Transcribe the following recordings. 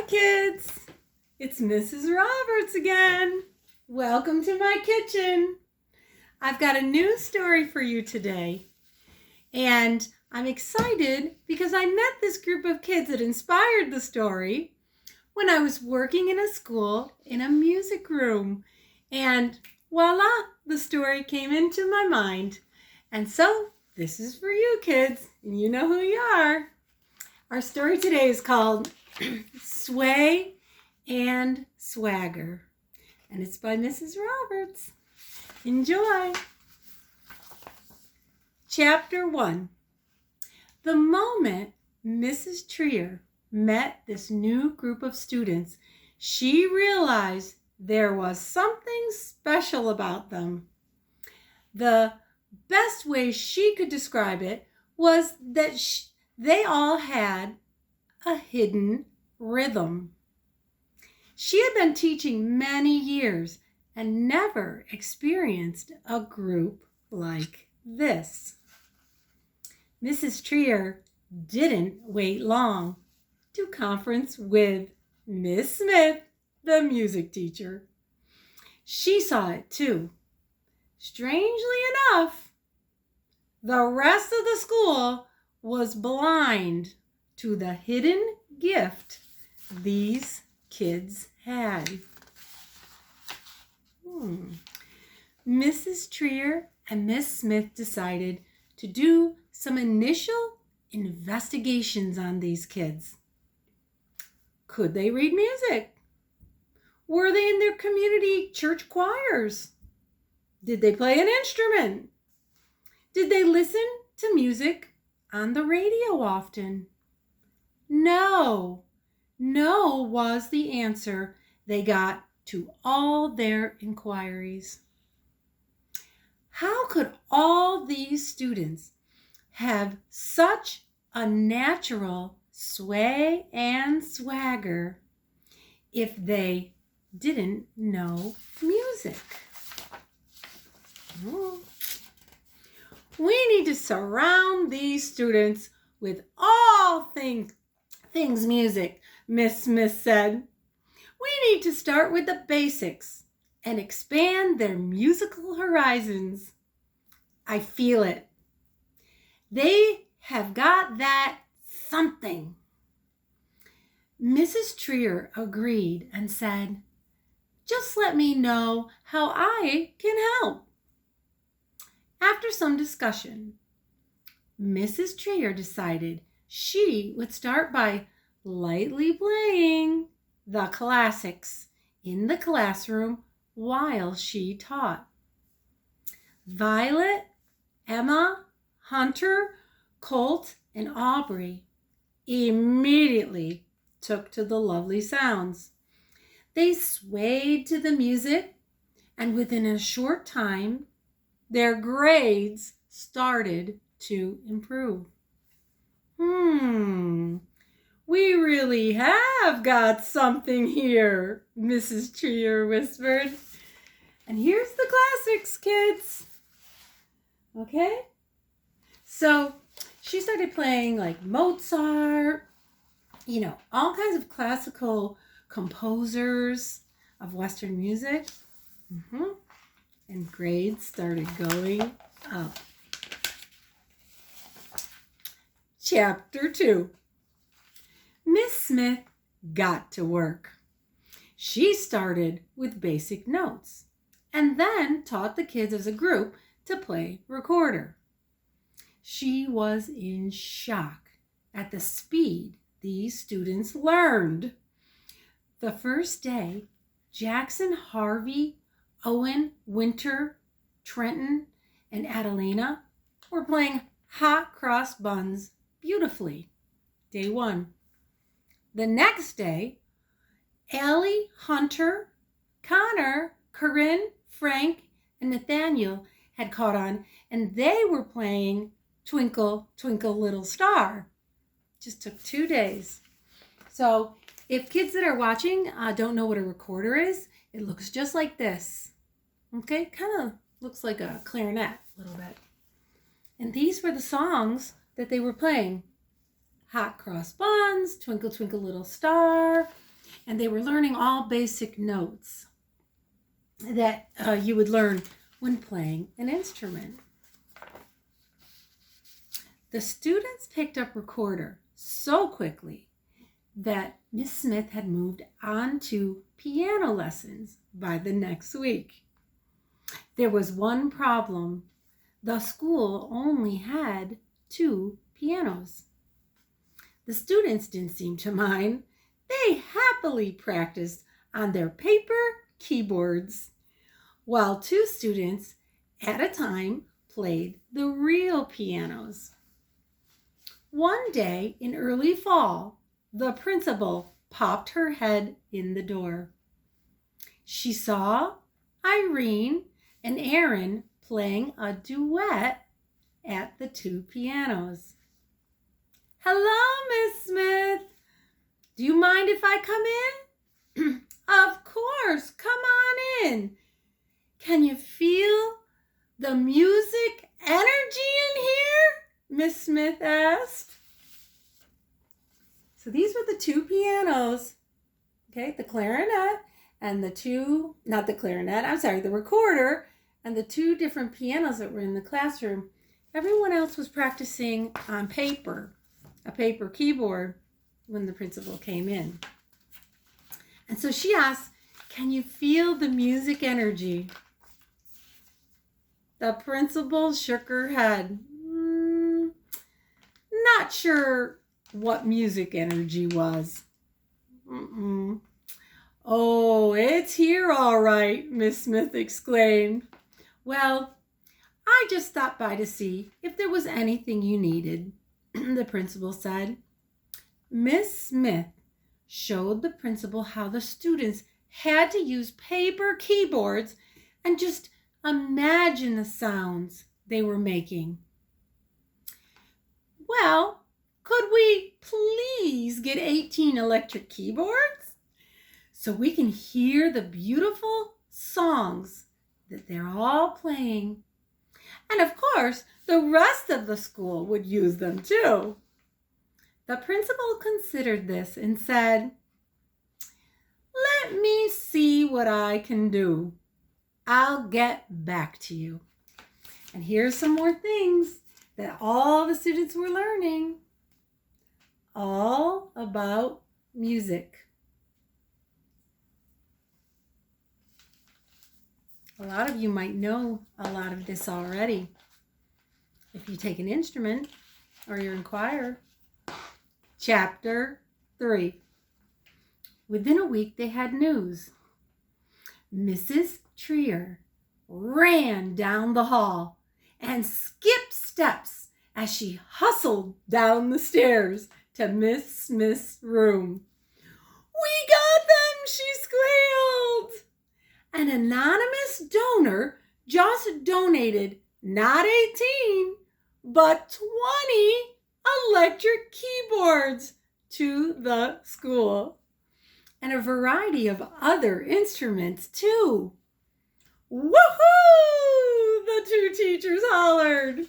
kids. It's Mrs. Roberts again. Welcome to my kitchen. I've got a new story for you today. And I'm excited because I met this group of kids that inspired the story when I was working in a school in a music room. And voila, the story came into my mind. And so this is for you kids, and you know who you are. Our story today is called Sway and Swagger, and it's by Mrs. Roberts. Enjoy. Chapter 1. The moment Mrs. Trier met this new group of students, she realized there was something special about them. The best way she could describe it was that they all had a hidden rhythm. She had been teaching many years and never experienced a group like this. Mrs. Trier didn't wait long to conference with Miss Smith, the music teacher. She saw it too. Strangely enough, the rest of the school was blind to the hidden gift these kids had. Mrs. Trier and Miss Smith decided to do some initial investigations on these kids. Could they read music? Were they in their community church choirs? Did they play an instrument? Did they listen to music on the radio often? No was the answer they got to all their inquiries. How could all these students have such a natural sway and swagger if they didn't know music? We need to surround these students with all things music, Miss Smith said. We need to start with the basics and expand their musical horizons. I feel it. They have got that something. Mrs. Trier agreed and said, "Just let me know how I can help." After some discussion, Mrs. Trier decided she would start by lightly playing the classics in the classroom while she taught. Violet, Emma, Hunter, Colt, and Aubrey immediately took to the lovely sounds. They swayed to the music, and within a short time, their grades started to improve. We really have got something here, Mrs. Trier whispered. And here's the classics, kids. Okay? So she started playing like Mozart, all kinds of classical composers of Western music. And grades started going up. Chapter 2. Miss Smith got to work. She started with basic notes and then taught the kids as a group to play recorder. She was in shock at the speed these students learned. The first day, Jackson, Harvey, Owen, Winter, Trenton, and Adelina were playing Hot Cross Buns beautifully. Day 1. The next day, Allie, Hunter, Connor, Corinne, Frank, and Nathaniel had caught on, and they were playing Twinkle, Twinkle, Little Star. Just took 2 days. So if kids that are watching don't know what a recorder is, it looks just like this. Okay, kind of looks like a clarinet a little bit. And these were the songs that they were playing. Hot Cross Buns, Twinkle Twinkle Little Star, and they were learning all basic notes that you would learn when playing an instrument. The students picked up recorder so quickly that Miss Smith had moved on to piano lessons by the next week. There was one problem. The school only had 2 pianos. The students didn't seem to mind. They happily practiced on their paper keyboards, while 2 students at a time played the real pianos. One day in early fall, the principal popped her head in the door. She saw Irene and Aaron playing a duet at the 2 pianos. "Hello, Miss Smith. Do you mind if I come in?" "Of course, come on in. Can you feel the music energy in here?" Miss Smith asked. So these were the 2 pianos, okay, the clarinet and the recorder and the 2 different pianos that were in the classroom. Everyone else was practicing on paper, a paper keyboard, when the principal came in. And so she asked, "Can you feel the music energy?" The principal shook her head. Not sure what music energy was. "Oh, it's here all right," Miss Smith exclaimed. "Well, I just stopped by to see if there was anything you needed," the principal said. Miss Smith showed the principal how the students had to use paper keyboards and just imagine the sounds they were making. "Well, could we please get 18 electric keyboards so we can hear the beautiful songs that they're all playing? And of course, the rest of the school would use them too." The principal considered this and said, "Let me see what I can do. I'll get back to you." And here's some more things that all the students were learning, all about music. A lot of you might know a lot of this already if you take an instrument or you're in choir. Chapter 3. Within a week, they had news. Mrs. Trier ran down the hall and skipped steps as she hustled down the stairs to Miss Smith's room. "We got them!" she squealed. "An anonymous donor just donated not 18, but 20 electric keyboards to the school, and a variety of other instruments too." "Woohoo!" the 2 teachers hollered.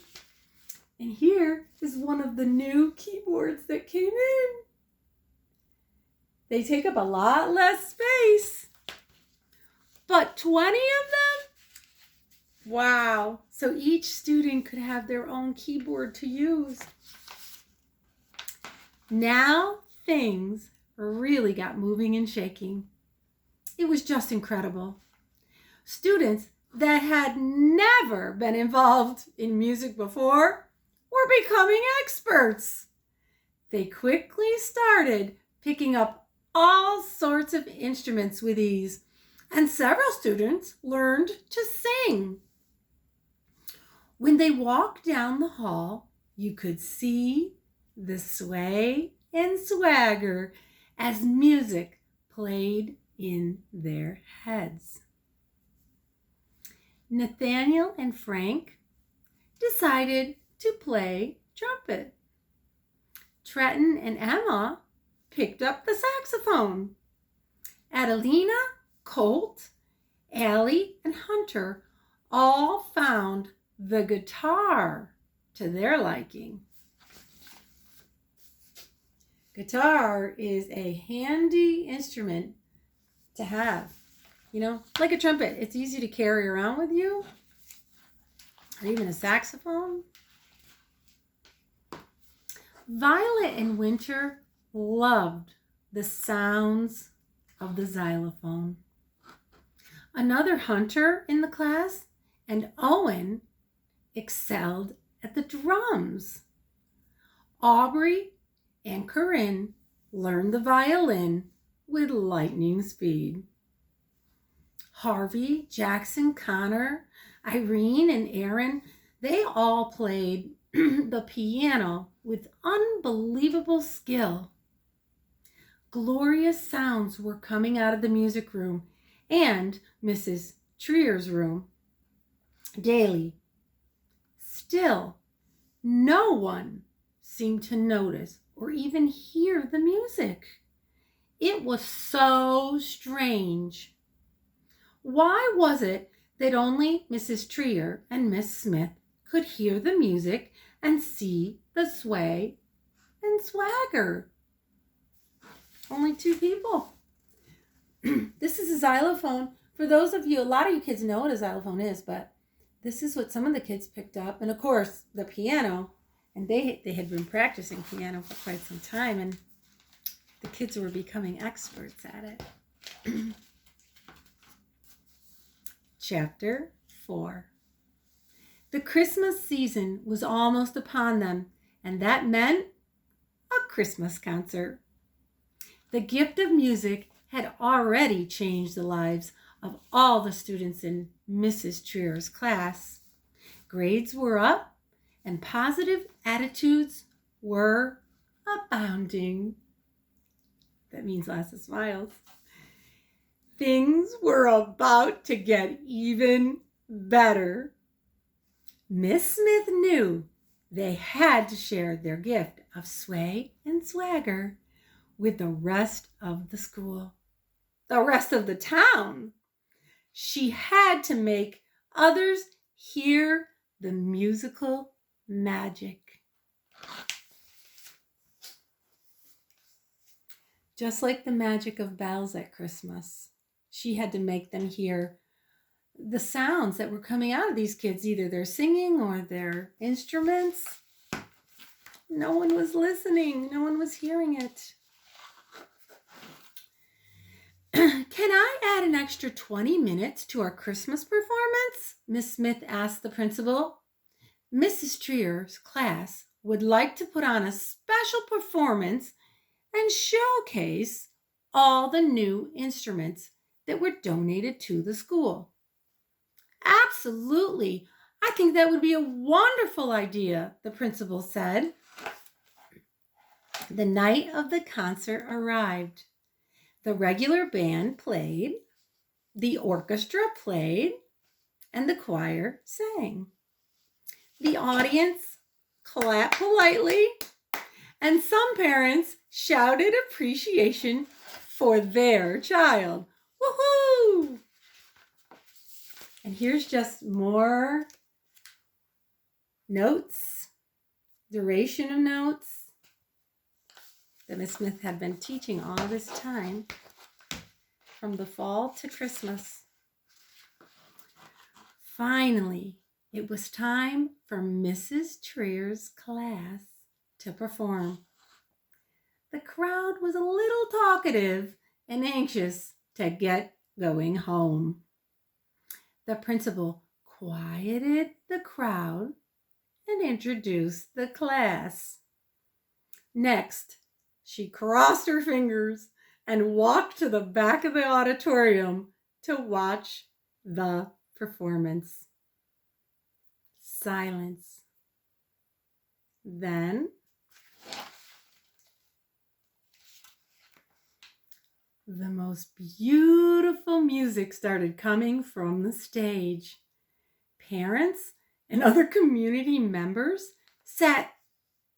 And here is one of the new keyboards that came in. They take up a lot less space, but 20 of them? Wow. So each student could have their own keyboard to use. Now things really got moving and shaking. It was just incredible. Students that had never been involved in music before were becoming experts. They quickly started picking up all sorts of instruments with ease, and several students learned to sing. When they walked down the hall, you could see the sway and swagger as music played in their heads. Nathaniel and Frank decided to play trumpet. Trenton and Emma picked up the saxophone. Adelina, Colt, Allie, and Hunter all found the guitar to their liking. Guitar is a handy instrument to have. You know, like a trumpet. It's easy to carry around with you. Or even a saxophone. Violet and Winter loved the sounds of the xylophone. Another hunter in the class and Owen excelled at the drums. Aubrey and Corinne learned the violin with lightning speed. Harvey, Jackson, Connor, Irene, and Aaron, they all played the piano with unbelievable skill. Glorious sounds were coming out of the music room and Mrs. Trier's room daily. Still, no one seemed to notice or even hear the music. It was so strange. Why was it that only Mrs. Trier and Miss Smith could hear the music and see the sway and swagger? Only two people. This is a xylophone. For those of you, a lot of you kids know what a xylophone is, but this is what some of the kids picked up. And of course, the piano. And they had been practicing piano for quite some time, and the kids were becoming experts at it. Chapter 4. The Christmas season was almost upon them, and that meant a Christmas concert. The gift of music had already changed the lives of all the students in Mrs. Trier's class. Grades were up, and positive attitudes were abounding. That means lots of smiles. Things were about to get even better. Miss Smith knew they had to share their gift of sway and swagger with the rest of the school, the rest of the town. She had to make others hear the musical magic. Just like the magic of bells at Christmas, she had to make them hear the sounds that were coming out of these kids, either their singing or their instruments. No one was listening. No one was hearing it. Can I add an extra 20 minutes to our Christmas performance? Miss Smith asked the principal. Mrs. Trier's class would like to put on a special performance and showcase all the new instruments that were donated to the school. Absolutely. I think that would be a wonderful idea, the principal said. The night of the concert arrived. The regular band played, the orchestra played, and the choir sang. The audience clapped politely, and some parents shouted appreciation for their child. Woohoo! And here's just more notes, duration of notes that Miss Smith had been teaching all this time, from the fall to Christmas. Finally, it was time for Mrs. Trier's class to perform. The crowd was a little talkative and anxious to get going home. The principal quieted the crowd and introduced the class. Next, she crossed her fingers and walked to the back of the auditorium to watch the performance. Silence. Then the most beautiful music started coming from the stage. Parents and other community members sat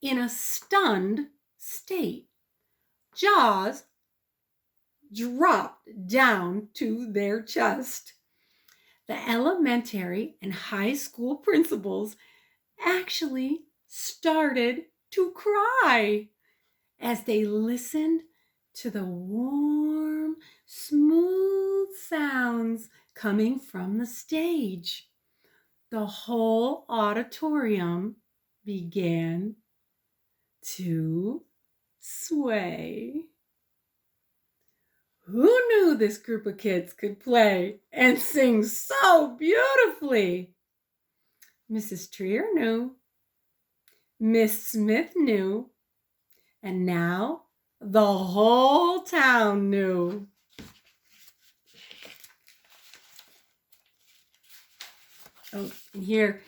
in a stunned state. Jaws dropped down to their chest. The elementary and high school principals actually started to cry. as they listened to the warm, smooth sounds coming from the stage. The whole auditorium began to sway. Who knew this group of kids could play and sing so beautifully? Mrs. Trier knew. Miss Smith knew. And now the whole town knew. Oh, and here,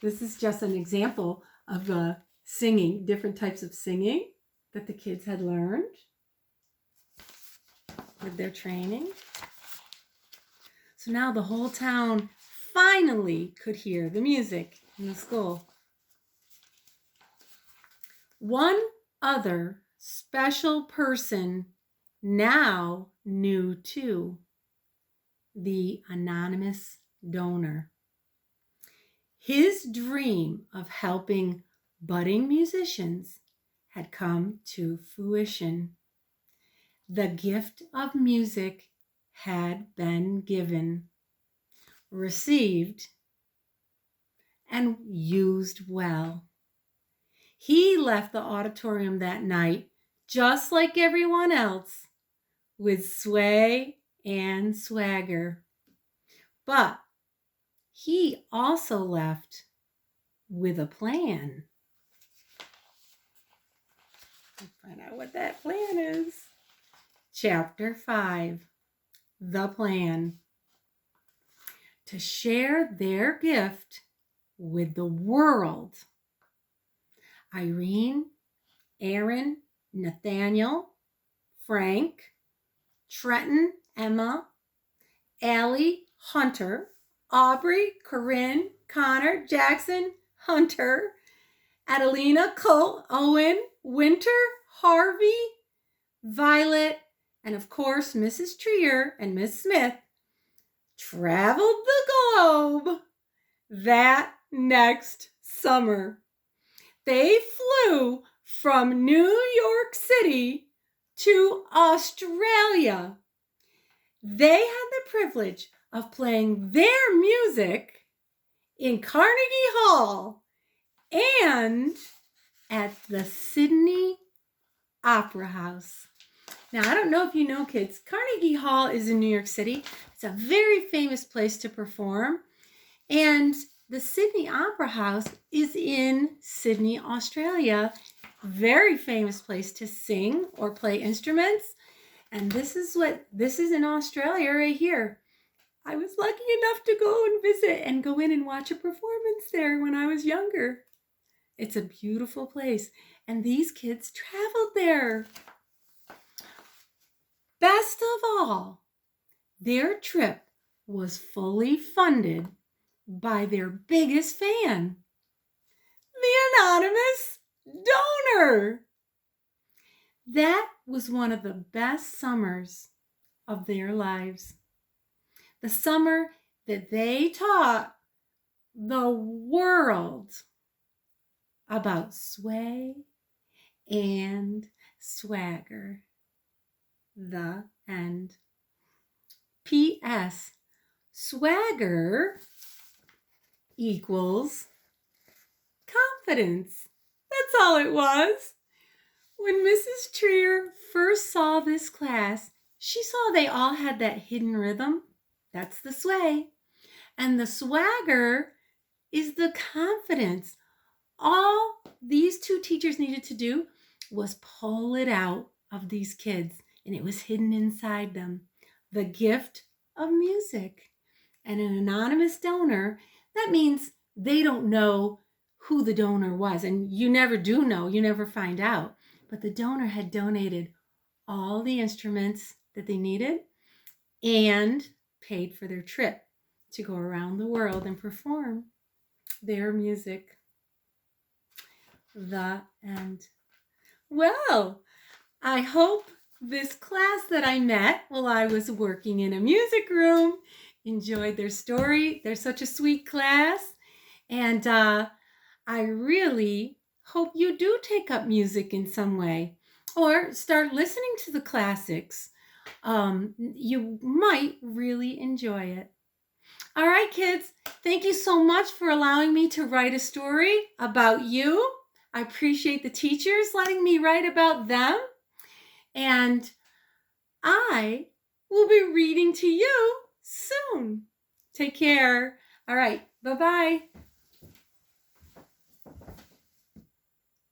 this is just an example of singing, different types of singing that the kids had learned with their training. So now the whole town finally could hear the music in the school. One other special person now knew too: the anonymous donor. His dream of helping budding musicians had come to fruition. The gift of music had been given, received, and used well. He left the auditorium that night, just like everyone else, with sway and swagger. But he also left with a plan. Let's find out what that plan is. Chapter 5, The Plan. To share their gift with the world. Irene, Aaron, Nathaniel, Frank, Trenton, Emma, Allie, Hunter, Aubrey, Corinne, Connor, Jackson, Hunter, Adelina, Colt, Owen, Winter, Harvey, Violet, and of course Mrs. Trier and Miss Smith traveled the globe that next summer. They flew from New York City to Australia. They had the privilege of playing their music in Carnegie Hall and at the Sydney Opera House. Now, I don't know if you know, kids, Carnegie Hall is in New York City. It's a very famous place to perform. And the Sydney Opera House is in Sydney, Australia. Very famous place to sing or play instruments. And this is in Australia right here. I was lucky enough to go and visit and go in and watch a performance there when I was younger. It's a beautiful place. And these kids traveled there. Best of all, their trip was fully funded by their biggest fan, the anonymous donor. That was one of the best summers of their lives. The summer that they taught the world about sway and swagger. The end. P.S. Swagger equals confidence. That's all it was. When Mrs. Trier first saw this class, she saw they all had that hidden rhythm. That's the sway. And the swagger is the confidence. All these two teachers needed to do was pull it out of these kids, and it was hidden inside them. The gift of music. And an anonymous donor, that means they don't know who the donor was. And you never do know, you never find out. But the donor had donated all the instruments that they needed and paid for their trip to go around the world and perform their music. The end. Well, I hope this class that I met while I was working in a music room enjoyed their story. They're such a sweet class. And I really hope you do take up music in some way. or start listening to the classics. You might really enjoy it. All right, kids, thank you so much for allowing me to write a story about you. I appreciate the teachers letting me write about them. And I will be reading to you soon. Take care. All right, bye-bye.